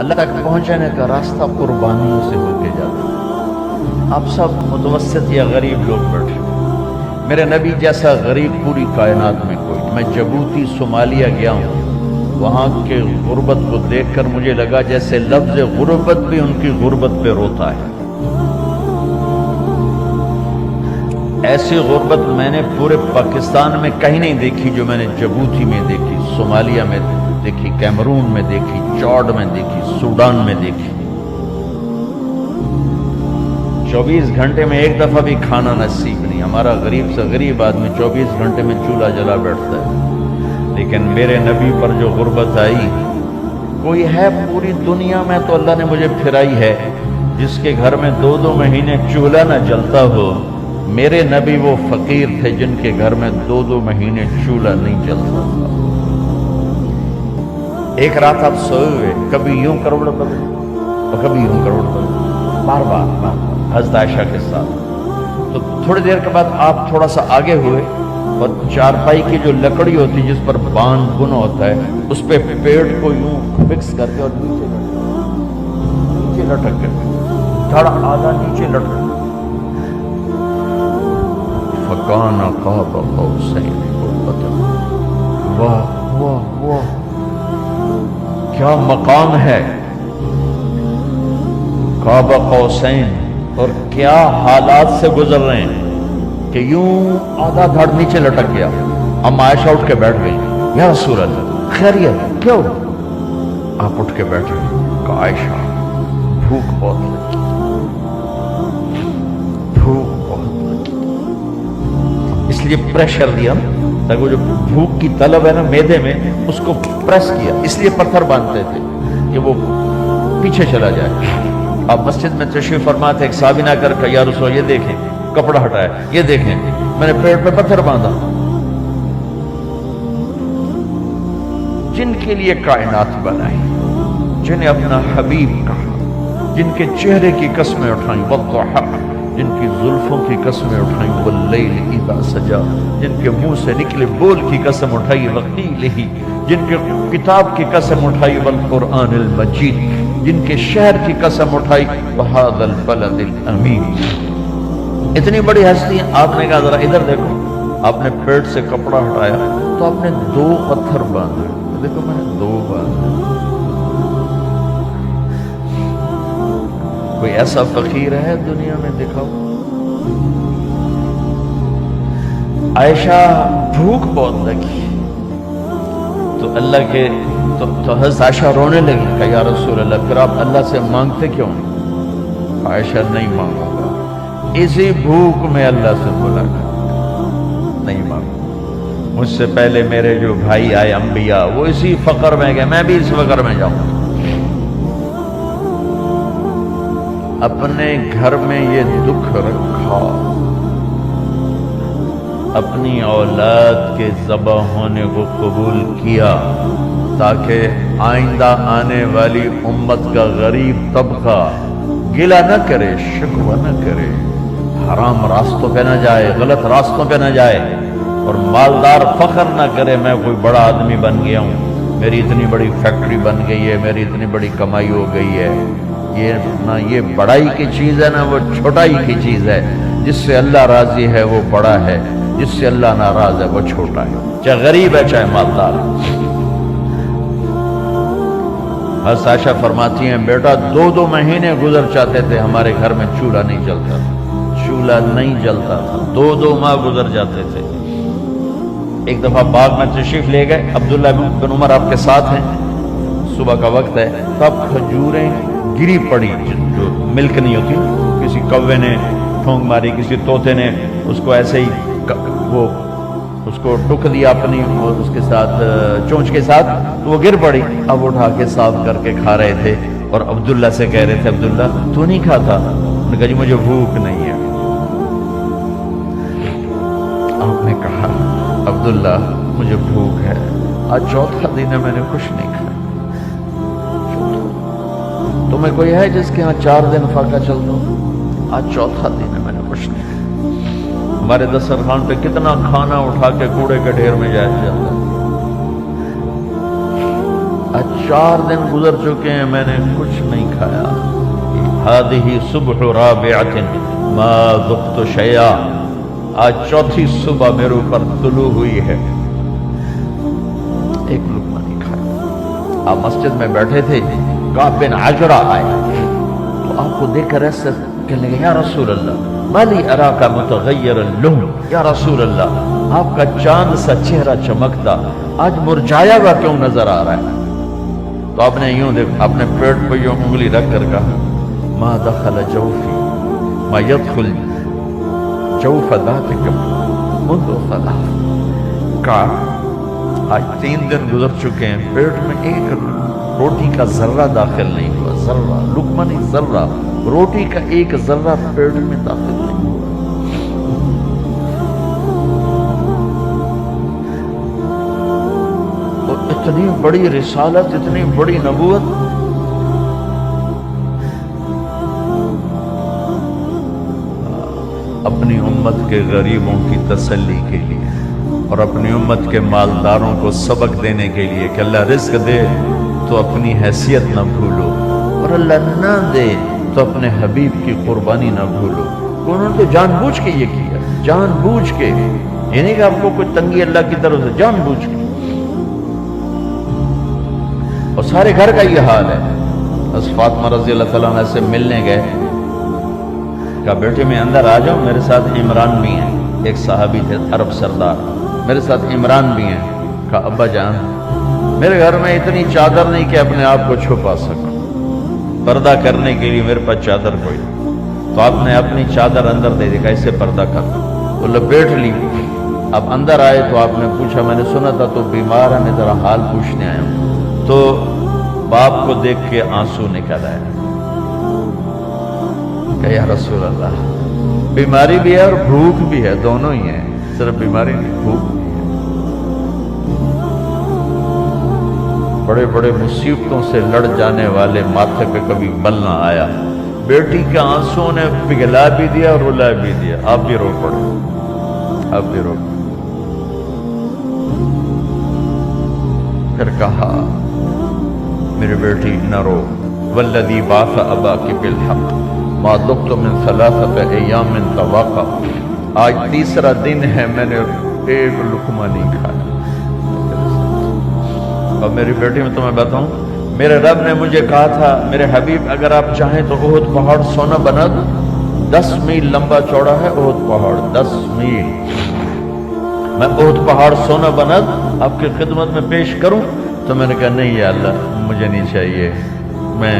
اللہ تک پہنچنے کا راستہ قربانیوں سے ہو کے جاتا ہے۔ آپ سب متوسط یا غریب لوگ بیٹھے، میرے نبی جیسا غریب پوری کائنات میں کوئی نہیں۔ میں جبوتی صومالیہ گیا ہوں، وہاں کے غربت کو دیکھ کر مجھے لگا جیسے لفظ غربت بھی ان کی غربت پہ روتا ہے۔ ایسی غربت میں نے پورے پاکستان میں کہیں نہیں دیکھی جو میں نے جبوتی میں دیکھی، صومالیہ میں دیکھی، کیمرون میں دیکھی، چاڈ میں دیکھی، سوڈان میں دیکھی۔ 24 گھنٹے میں ایک دفعہ بھی کھانا نصیب نہیں۔ ہمارا غریب سے غریب آدمی 24 گھنٹے میں چولہا جلا بیٹھتا ہے، لیکن میرے نبی پر جو غربت آئی، کوئی ہے پوری دنیا میں تو اللہ نے مجھے پھرائی ہے جس کے گھر میں 2 مہینے چولہا نہ جلتا ہو۔ میرے نبی وہ فقیر تھے جن کے گھر میں 2 مہینے چولہا نہیں جلتا تھا۔ ایک رات آپ سوئے ہوئے، کبھی یوں کروڑ بدل اور کبھی یوں کروڑ بدل، بار بار حضرت عائشہ کے ساتھ۔ تو تھوڑی دیر کے بعد آپ تھوڑا سا آگے ہوئے اور چارپائی کی جو لکڑی ہوتی جس پر باندھ بن ہوتا ہے، اس پہ پیڑ کو یوں فکس کر کے اور نیچے لٹک کے دھڑ آدھا نیچے لٹک، فَكَانَ قَابَ قَوْسَيْنِ أَوْ أَدْنَىٰ۔ واہ واہ واہ، کیا مقام ہے قاب قوسین، اور کیا حالات سے گزر رہے ہیں کہ یوں آدھا دھڑ نیچے لٹک گیا۔ ام عائشہ اٹھ کے بیٹھ گئی، یا رسول اللہ خیریت کیوں؟ آپ اٹھ کے بیٹھے، کہ عائشہ بھوک بہت لگی، بھوک بہت لگی، اس لیے پریشر دیا تاکہ وہ جو بھوک کی طلب ہے نا میدے میں، اس کو پریس کیا، اس لیے پتھر باندھتے تھے کہ وہ پیچھے چلا جائے۔ آپ مسجد میں تشریف فرما تھے، ایک صحابی نے کر یا رسول یہ دیکھیں، کپڑا ہٹایا، یہ دیکھیں میں نے پیڑ پہ پتھر باندھا۔ جن کے لیے کائنات بنائی، جنہیں اپنا حبیب کہا، جن کے چہرے کی قسمیں اٹھائیں، والضحیٰ، جن کی زلفوں کی قسمیں اٹھائیں، واللیل اذا سجا، جن کے منہ سے نکلے بول کی قسم اٹھائی، وقیلہ، جن کے کتاب کی قسم اٹھائی، والقرآن المجید، جن کے شہر کی قسم اٹھائی، وہذا البلد الامین۔ اتنی بڑی ہستی ہیں، آپ نے کہا ذرا ادھر دیکھو، آپ نے پیٹ سے کپڑا ہٹایا تو آپ نے 2 پتھر باندھے، دیکھو میں نے 2 باندھے۔ کوئی ایسا فقیر ہے دنیا میں دکھاؤ؟ عائشہ بھوک بہت لگی تو اللہ کے تو حضرت عائشہ رونے لگی، کہ یا رسول اللہ پھر آپ اللہ سے مانگتے کیوں نہیں؟ عائشہ نہیں مانگوں گا، اسی بھوک میں اللہ سے ملاقات نہیں مانگوں۔ مجھ سے پہلے میرے جو بھائی آئے انبیاء، وہ اسی فقر میں گئے، میں بھی اس فقر میں جاؤں۔ اپنے گھر میں یہ دکھ رکھا، اپنی اولاد کے ذبح ہونے کو قبول کیا تاکہ آئندہ آنے والی امت کا غریب طبقہ گلہ نہ کرے، شکوہ نہ کرے، حرام راستوں پہ نہ جائے، غلط راستوں پہ نہ جائے، اور مالدار فخر نہ کرے میں کوئی بڑا آدمی بن گیا ہوں، میری اتنی بڑی فیکٹری بن گئی ہے، میری اتنی بڑی کمائی ہو گئی ہے۔ یہ بڑائی کی چیز ہے نہ وہ چھوٹائی کی چیز ہے۔ جس سے اللہ راضی ہے وہ بڑا ہے، جس سے اللہ ناراض ہے وہ چھوٹا ہے، چاہے غریب ہے چاہے مالدار ہے۔ حضرت عائشہ فرماتی ہیں بیٹا 2 مہینے گزر جاتے تھے ہمارے گھر میں چولہا نہیں جلتا تھا، چولہا نہیں جلتا تھا، 2 ماہ گزر جاتے تھے۔ ایک دفعہ باغ میں تشریف لے گئے، عبداللہ بن عمر آپ کے ساتھ ہیں، صبح کا وقت ہے، تب کھجوریں گری پڑی جو ملک نہیں ہوتی، کسی کوے نے ٹھونگ ماری، کسی طوطے نے اس کو ایسے ہی وہ اس کو ٹک دیا اپنی اس کے ساتھ چونچ کے ساتھ، تو وہ گر پڑی۔ اب اٹھا کے صاف کر کے کھا رہے تھے اور عبداللہ سے کہہ رہے تھے عبداللہ تو نہیں کھاتا؟ انہوں نے کہا جی مجھے بھوک نہیں ہے۔ آپ نے کہا عبداللہ مجھے بھوک ہے، آج 4تھا دن ہے میں نے کچھ نہیں کھایا۔ تمہیں کوئی ہے جس کے ہاں 4 دن فاقہ چلتا ہوں؟ آج 4تھا دن ہے میں نے کچھ نہیں کھایا۔ ہمارے دسترخوان پہ کتنا کھانا اٹھا کے کوڑے کے ڈھیر میں جایا جاتا ہے۔ آج 4 دن گزر چکے ہیں میں نے کچھ نہیں کھایا. هذه صبح رابعة ما ذقت شيئا. آج 4تھی صبح میرے اوپر طلوع ہوئی ہے, ایک لقمہ نہیں کھایا. آپ مسجد میں بیٹھے تھے, کعب بن عجرہ آئے تو آپ کو دیکھ کر ایسے کہنے لگے یا رسول اللہ مالی اراکا متغیر اللون. یا رسول اللہ آپ کا چاند سا چہرہ چمکتا آج مرجھایا ہوا کیوں نظر آ رہا ہے؟ تو آپ نے یوں دیکھ اپنے پیٹ پہ یوں انگلی رکھ کر کہا ما دخل جوفی ما يدخل جوف ذاتک منذ ثلاث. کہا آج 3 دن گزر چکے ہیں, پیٹ میں ایک روٹی کا ذرہ داخل نہیں ہوا. ذرہ, لقمہ نہیں, ذرہ روٹی کا ایک ذرہ پیٹ میں داخل نہیں ہوا. تو اتنی بڑی رسالت, اتنی بڑی نبوت, اپنی امت کے غریبوں کی تسلی کے لیے اور اپنی امت کے مالداروں کو سبق دینے کے لیے کہ اللہ رزق دے تو اپنی حیثیت نہ بھولو, اور اللہ نہ دے تو اپنے حبیب کی قربانی نہ بھولو. انہوں نے تو جان بوجھ کے یہ کیا, جان بوجھ کے, یہ نہیں کہ آپ کو کوئی تنگی اللہ کی طرف سے, جان بوجھ کے. اور سارے گھر کا یہ حال ہے. بس فاطمہ رضی اللہ تعالیٰ عنہ سے ملنے گئے, کہا بیٹے میں اندر آ جاؤں, میرے ساتھ عمران بھی ہیں, ایک صحابی تھے عرب سردار, میرے ساتھ عمران بھی ہیں. کہا ابا جان میرے گھر میں اتنی چادر نہیں کہ اپنے آپ کو چھپا سکوں, پردہ کرنے کے لیے میرے پاس چادر کوئی. تو آپ نے اپنی چادر اندر دے دی, کیسے پردہ کر, وہ لپیٹ لی. اب اندر آئے تو آپ نے پوچھا میں نے سنا تھا تو بیمار ہے, میں ذرا حال پوچھنے آیا ہوں. تو باپ کو دیکھ کے آنسو نکل آئے کہ یا رسول اللہ بیماری بھی ہے اور بھوک بھی ہے, دونوں ہی ہیں, صرف بیماری نہیں بھوک بھی ہے. بڑے بڑے مصیبتوں سے لڑ جانے والے ماتھے پہ کبھی بل نہ آیا. بیٹی کے آنسوں نے پگھلا بھی دیا اور رلا بھی دیا. آپ بھی رو پڑے, آپ بھی رو پڑے. پھر کہا میری بیٹی نہ رو, والذی بعث اباک بالحق ما دقت من 3 ایام طواقا. آج 3 دن ہے میں نے ایک لقمہ نہیں کھایا. اور میری بیٹی میں تمہیں بتاؤں, میرے رب نے مجھے کہا تھا میرے حبیب اگر آپ چاہیں تو احد پہاڑ سونا بنا دو. 10 میل لمبا چوڑا ہے احد پہاڑ, 10 میل. میں احد پہاڑ سونا بنا دوں, آپ کی خدمت میں پیش کروں. تو میں نے کہا نہیں یا اللہ مجھے نہیں چاہیے, میں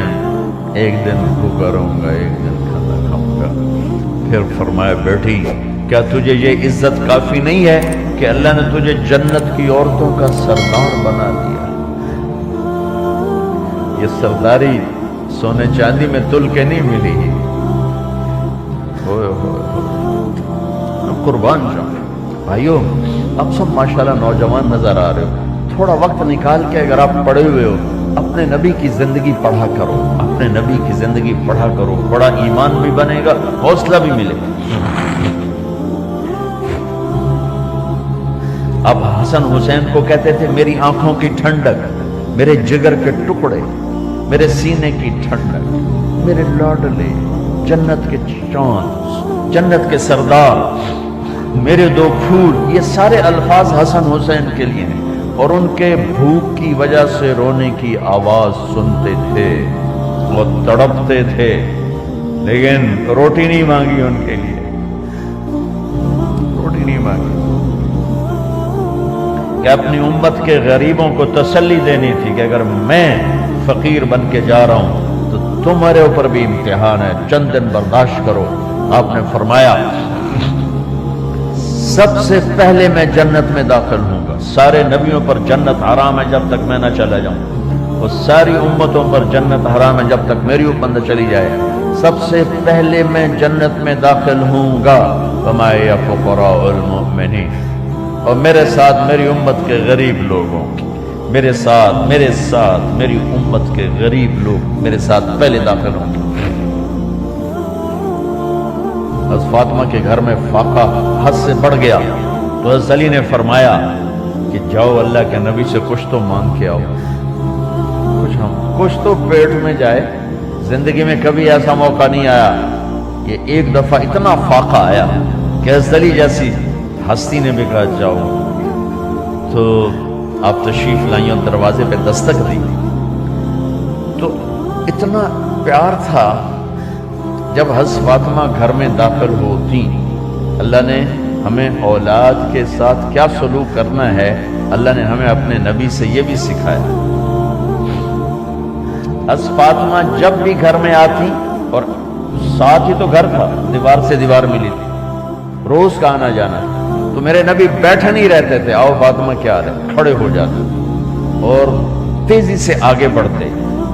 ایک دن بھوکا رہوں گا, ایک دن کھانا کھاؤں گا. پھر فرمایا بیٹی کیا تجھے یہ عزت کافی نہیں ہے کہ اللہ نے تجھے جنت کی عورتوں کا سردار بنا دیا. یہ سرداری سونے چاندی میں تل کے نہیں ملی. قربان جاؤں بھائیو, اب سب ماشاءاللہ نوجوان نظر آ رہے ہو. تھوڑا وقت نکال کے اگر آپ پڑھے ہوئے ہو اپنے نبی کی زندگی پڑھا کرو, اپنے نبی کی زندگی پڑھا کرو, بڑا ایمان بھی بنے گا, حوصلہ بھی ملے گا. اب حسن حسین کو کہتے تھے میری آنکھوں کی ٹھنڈک, میرے جگر کے ٹکڑے, میرے سینے کی ٹھنڈک, میرے لاڈلے, جنت کے چاند, جنت کے سردار, میرے 2 پھول. یہ سارے الفاظ حسن حسین کے لیے ہیں. اور ان کے بھوک کی وجہ سے رونے کی آواز سنتے تھے, وہ تڑپتے تھے, لیکن روٹی نہیں مانگی ان کے لیے, روٹی نہیں مانگی. کہ اپنی امت کے غریبوں کو تسلی دینی تھی کہ اگر میں فقیر بن کے جا رہا ہوں تو تمہارے اوپر بھی امتحان ہے, چند دن برداشت کرو. آپ نے فرمایا سب سے پہلے میں جنت میں داخل ہوں گا. سارے نبیوں پر جنت حرام ہے جب تک میں نہ چلا جاؤں, اور ساری امتوں پر جنت حرام ہے جب تک میری امت نہ چلی جائے. سب سے پہلے میں جنت میں داخل ہوں گا. وما یا فقراء المؤمنین, اور میرے ساتھ میری امت کے غریب لوگوں, میرے ساتھ میری امت کے غریب لوگ میرے ساتھ پہلے داخل ہوں گے. حضرت فاطمہ کے گھر میں فاقہ حد سے بڑھ گیا تو حضرت علی نے فرمایا کہ جاؤ اللہ کے نبی سے کچھ تو مانگ کے آؤ. کچھ تو پیٹ میں جائے. زندگی میں کبھی ایسا موقع نہیں آیا. یہ ایک دفعہ اتنا فاقہ آیا کہ حضرت علی جیسی ہستی نے بھی کہا جاؤ. تو آپ تشریف لائیں اور دروازے پہ دستک دی تو اتنا پیار تھا. جب حضرت فاطمہ گھر میں داخل ہوتی، اللہ نے ہمیں اولاد کے ساتھ کیا سلوک کرنا ہے اللہ نے ہمیں اپنے نبی سے یہ بھی سکھایا. حضرت فاطمہ جب بھی گھر میں آتی، اور ساتھ ہی تو گھر تھا، دیوار سے دیوار ملی تھی، روز کا آنا جانا، تو میرے نبی بیٹھے نہیں رہتے تھے. آؤ فاطمہ کیا آ رہے، کھڑے ہو جاتے اور تیزی سے آگے بڑھتے.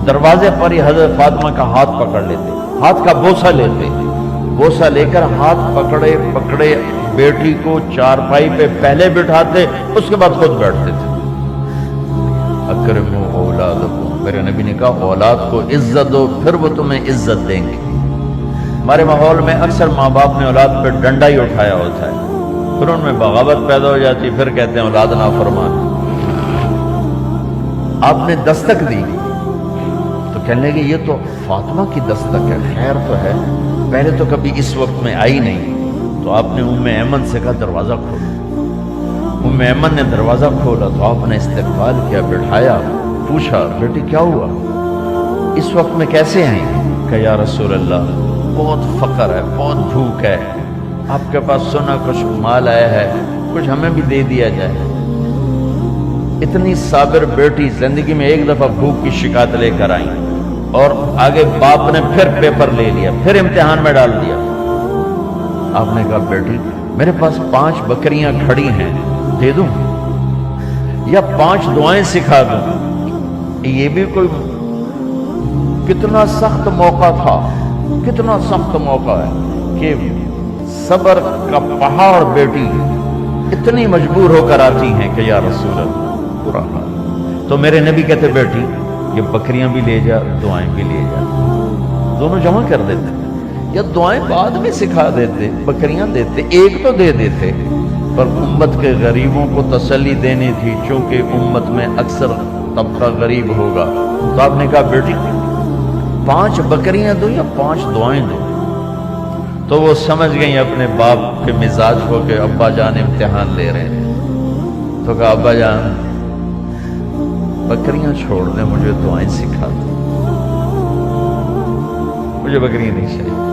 دروازے پر ہی حضرت فاطمہ کا ہاتھ پکڑ لیتے، ہاتھ کا بوسہ لیتے، بوسہ لے کر ہاتھ پکڑے پکڑے بیٹی کو چارپائی پہ پہلے بٹھاتے، اس کے بعد خود بیٹھتے تھے. اکرموا اولادکم، میرے نبی نے کہا اولاد کو عزت دو، پھر وہ تمہیں عزت دیں گے. ہمارے ماحول میں اکثر ماں باپ نے اولاد پہ ڈنڈا ہی اٹھایا ہوتا ہے، پھر ان میں بغاوت پیدا ہو جاتی، پھر کہتے ہیں اولاد نافرمان. آپ نے دستک دی تو کہنے لگے یہ تو فاطمہ کی دستک ہے، خیر تو ہے، پہلے تو کبھی اس وقت میں آئی نہیں. تو آپ نے ام ایمن سے کہا دروازہ کھولو. ام ایمن نے دروازہ کھولا تو آپ نے استقبال کیا، بٹھایا، پوچھا بیٹی کیا ہوا، اس وقت میں کیسے آئیں؟ کہ یا رسول اللہ بہت فقر ہے، بہت بھوک ہے، آپ کے پاس سنا کچھ مال آیا ہے، کچھ ہمیں بھی دے دیا جائے. اتنی صابر بیٹی زندگی میں ایک دفعہ بھوک کی شکایت لے کر آئیں، اور آگے باپ نے پھر پیپر لے لیا، پھر امتحان میں ڈال دیا. آپ نے کہا بیٹی میرے پاس 5 بکریاں کھڑی ہیں، دے دوں یا 5 دعائیں سکھا دوں؟ یہ بھی کوئی کتنا سخت موقع تھا، کتنا سخت موقع ہے کہ صبر کا پہاڑ بیٹی اتنی مجبور ہو کر آتی ہیں کہ یا رسول اللہ برا حال. تو میرے نبی کہتے بیٹی یہ بکریاں بھی لے جا، دعائیں بھی لے جا، دونوں جمع کر دیتے، یا دعائیں بعد میں سکھا دیتے، بکریاں دیتے، ایک تو دے دیتے. پر امت کے غریبوں کو تسلی دینی تھی، چونکہ امت میں اکثر طبقہ غریب ہوگا. تو آپ نے کہا بیٹی 5 بکریاں دو یا 5 دعائیں دو. تو وہ سمجھ گئیں اپنے باپ کے مزاج کو کہ ابا جان امتحان لے رہے ہیں. تو کہا ابا جان بکریاں چھوڑ دیں، مجھے دعائیں سکھا دیں، مجھے بکریاں نہیں چاہیے.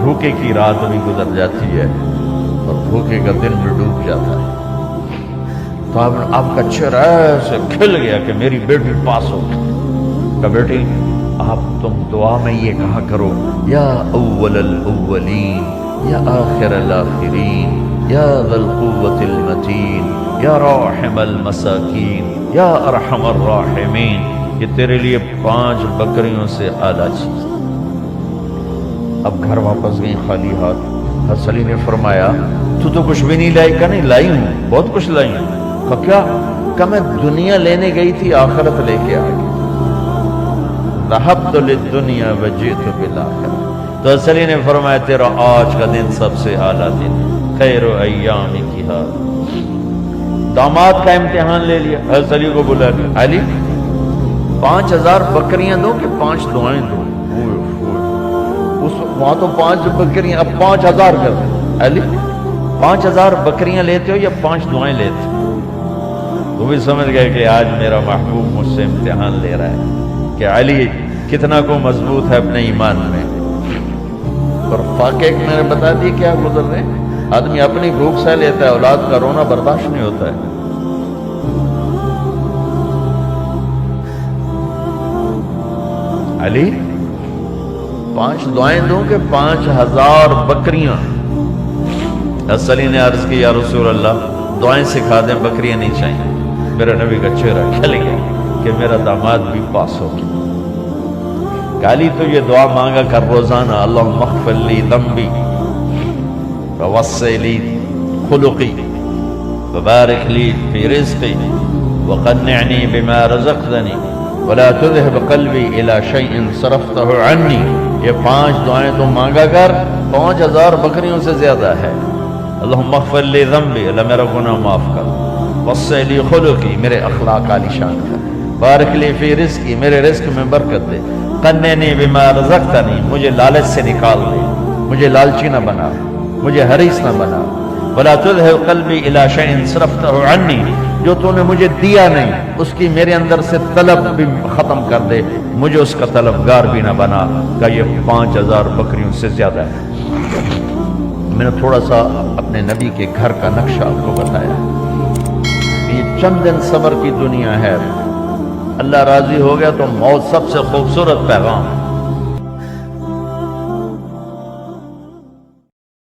بھوکے کی رات بھی گزر جاتی ہے اور بھوکے کا دن بھی ڈوب جاتا ہے. تو آپ کا چہرہ ایسے کھل گیا کہ میری بیٹی پاس ہو گئی. کہا بیٹی آپ تم دعا میں یہ کہا کرو یا اول الاولین یا آخر الاخرین یا ذا القوة المتین یا راحم المساکین یا ارحم الراحمین. یہ تیرے لیے 5 بکریوں سے اعلیٰ چیز. اب گھر واپس گئیں خالی ہاتھ. حضرت علی نے فرمایا تو کچھ بھی نہیں لائی؟ کہ نہیں لائی ہوں، بہت کچھ لائی ہوں. کہا کیا؟ کہ میں دنیا لینے گئی تھی، آخرت لے کے آ گئی. ذهبت للدنیا وجئت بالآخرہ. تو حضرت علی نے فرمایا تیرا آج کا دن سب سے اعلیٰ دن، خیر ایام کی حال. داماد کا امتحان لے لیا. حضرت علی کو بلا لیا، علی 5000 بکریاں دو کہ 5 دعائیں دو؟ وہاں تو 5 بکریاں، اب 5000 کر دیں. علی 5000 بکریاں لیتے ہو یا 5 دعائیں لیتے ہو؟ وہ بھی سمجھ گئے کہ آج میرا محبوب مجھ سے امتحان لے رہا ہے کہ علی کتنا کو مضبوط ہے اپنے ایمان میں. اور فاقے میں نے بتا دی کیا گزر رہے ہیں. آدمی اپنی بھوک سہ لیتا ہے، اولاد کا رونا برداشت نہیں ہوتا ہے. علی 5 دعائیں دوں کہ 5000 بکریاں؟ حضرت علی نے عرض کی یا رسول اللہ دعائیں سکھا دیں، بکریاں نہیں چاہیے. میرا نبی کا چہرہ کھل گیا کہ میرا داماد بھی پاس ہو گیا. علی تو یہ دعا مانگا کر روزانہ، اللہم اغفر لی ذنبی ووسع لی خلقی وبارک لی فی رزقی وقنعنی بما رزقتنی ولا تذهب قلبی الی شیء صرفتہ عنی. یہ 5 دعائیں تو مانگا کر، 5000 بکریوں سے زیادہ ہے. اللہم اغفر لی ذنبی، اللہ میرا گناہ معاف کر. وسع لی خلقی، میرے اخلاق عالی شان کر. بارک لی فی رزقی، میرے رزق میں برکت دے، قننی بما رزقتنی، مجھے لالچ سے نکال دے، مجھے لالچی نہ بنا، مجھے حریص نہ بنا، ولا تذهب قلبی الی شیء صرفته عنی، جو تو نے مجھے دیا نہیں اس کی میرے اندر سے طلب بھی ختم کر دے، مجھے اس کا طلبگار بھی نہ بنا۔ کہ یہ 5000 بکریوں سے زیادہ ہے۔ میں نے تھوڑا سا اپنے نبی کے گھر کا نقشہ آپ کو بتایا۔ یہ چند دن صبر کی دنیا ہے، اللہ راضی ہو گیا تو موت سب سے خوبصورت پیغام ہے۔